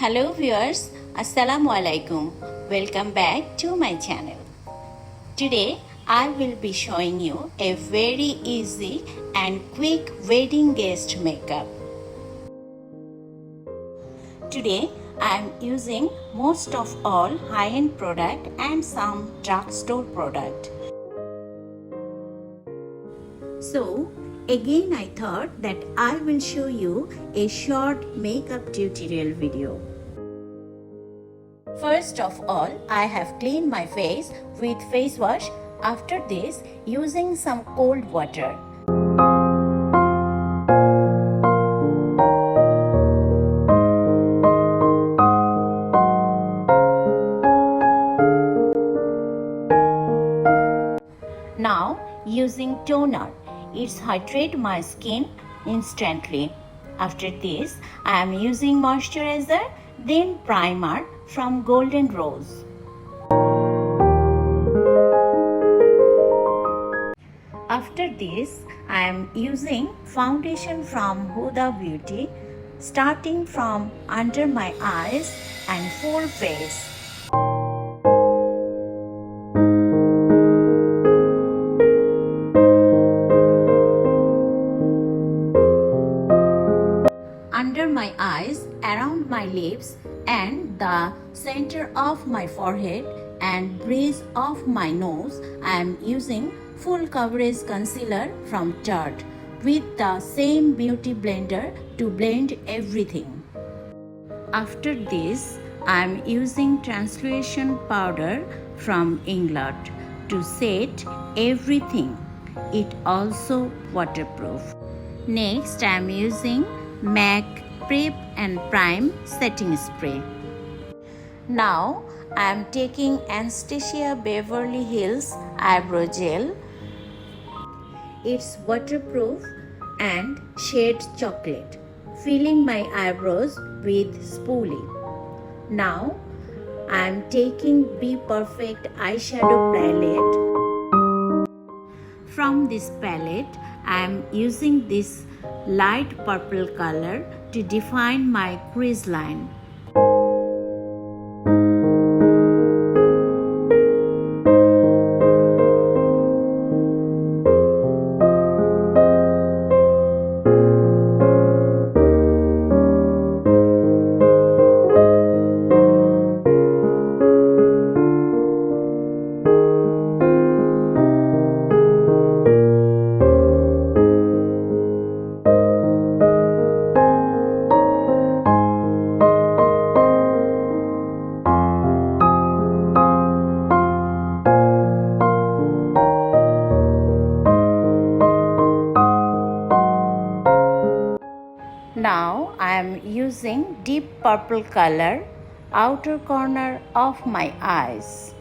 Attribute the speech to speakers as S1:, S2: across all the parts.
S1: Hello viewers, Assalamu alaikum. Welcome back to my channel. Today I will be showing you a very easy and quick wedding guest makeup. Today I am using most of all high-end product and some drugstore product. So again I thought that I will show you a short makeup tutorial video. First of all, I have cleaned my face with face wash. After this, using some cold water. Now, using toner. It's hydrate my skin instantly. After this, I am using moisturizer, then primer from Golden Rose. After this, I am using foundation from Huda Beauty, starting from under my eyes and full face. Under my eyes, around my lips and the center of my forehead and bridge of my nose, I am using full coverage concealer from Tarte with the same beauty blender to blend everything. After this, I am using translucent powder from England to set everything. It also waterproof. Next, I am using MAC Prep and Prime Setting Spray. Now I am taking Anastasia Beverly Hills Eyebrow Gel. It's waterproof and shade chocolate, filling my eyebrows with spoolie. Now I am taking Be Perfect eyeshadow palette. From this palette, I am using this light purple color to define my crease line. Now I am using deep purple color outer corner of my eyes.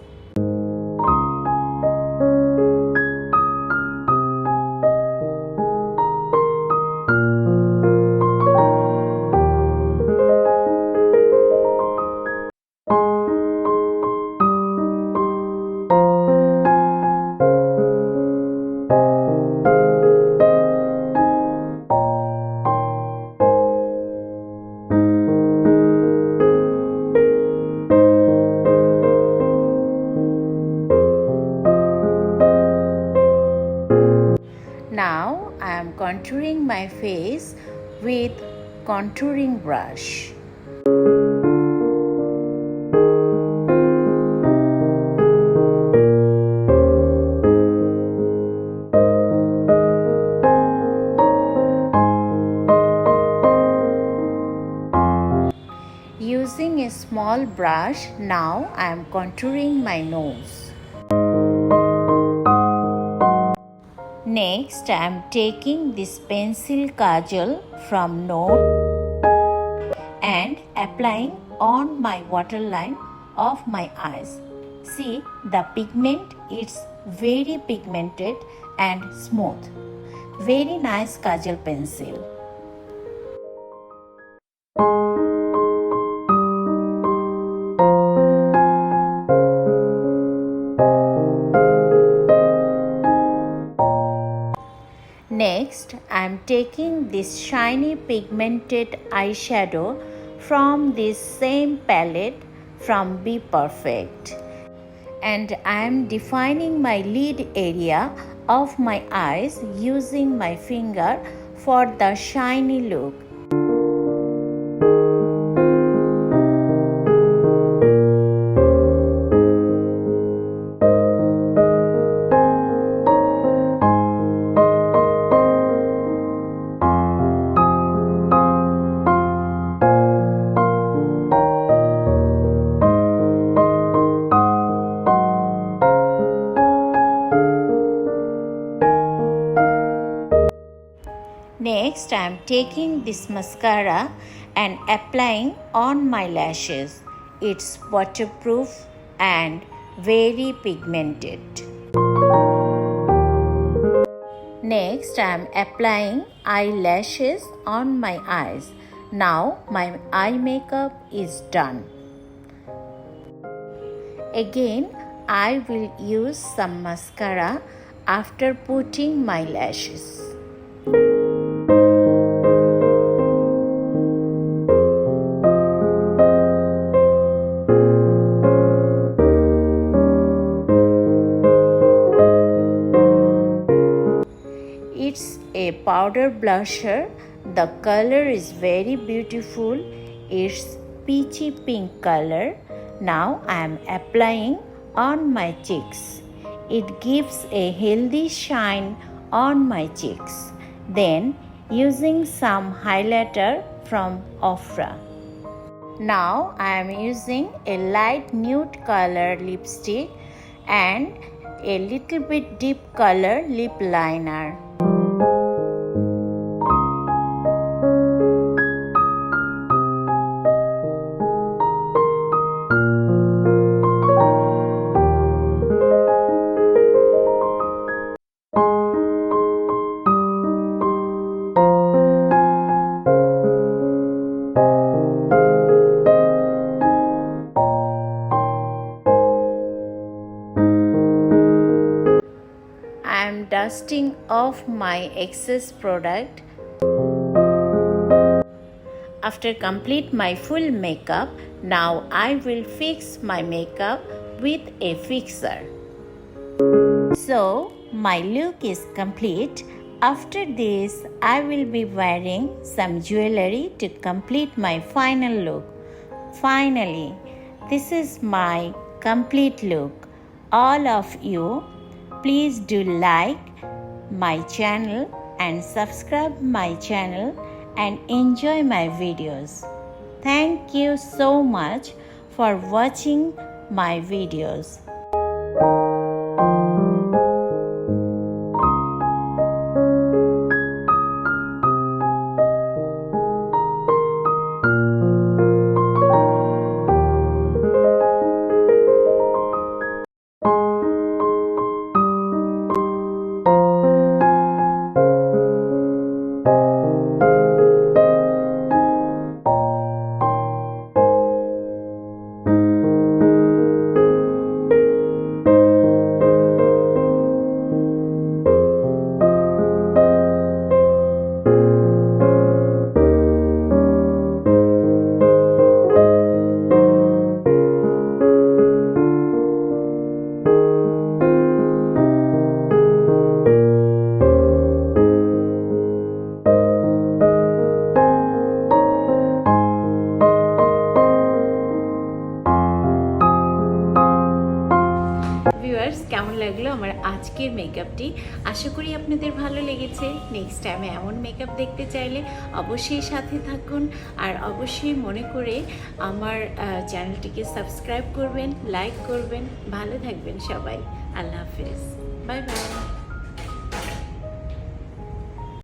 S1: Now I am contouring my face with contouring brush. Using a small brush, now I am contouring my nose. Next, I am taking this pencil kajal from Note and applying on my waterline of my eyes. See, the pigment is very pigmented and smooth. Very nice kajal pencil. Next, I am taking this shiny pigmented eyeshadow from this same palette from Be Perfect. And I am defining my lid area of my eyes using my finger for the shiny look. Next, I am taking this mascara and applying on my lashes. It's waterproof and very pigmented. Next, I am applying eyelashes on my eyes. Now, my eye makeup is done. Again, I will use some mascara after putting my lashes. It's a powder blusher. The color is very beautiful. It's peachy pink color. Now I am applying on my cheeks. It gives a healthy shine on my cheeks. Then using some highlighter from Ofra. Now I am using a light nude color lipstick and a little bit deep color lip liner. I am dusting off my excess product. After complete my full makeup, now I will fix my makeup with a fixer. So my look is complete. After this, I will be wearing some jewelry to complete my final look. Finally, this is my complete look. All of you, please do like my channel and subscribe my channel and enjoy my videos. Thank you so much for watching my videos. Viewers, কেমন লাগলো আমার আজকের মেকআপটি? আশা করি আপনাদের ভালো লেগেছে। Next টাইমে এমন মেকআপ দেখতে চাইলে অবশ্যই সাথে থাকুন, আর অবশ্যই মনে করে আমার চ্যানেলটিকে সাবস্ক্রাইব করবেন, লাইক করবেন। ভালো থাকবেন সবাই। আল্লাহ হাফেজ, বাই বাই।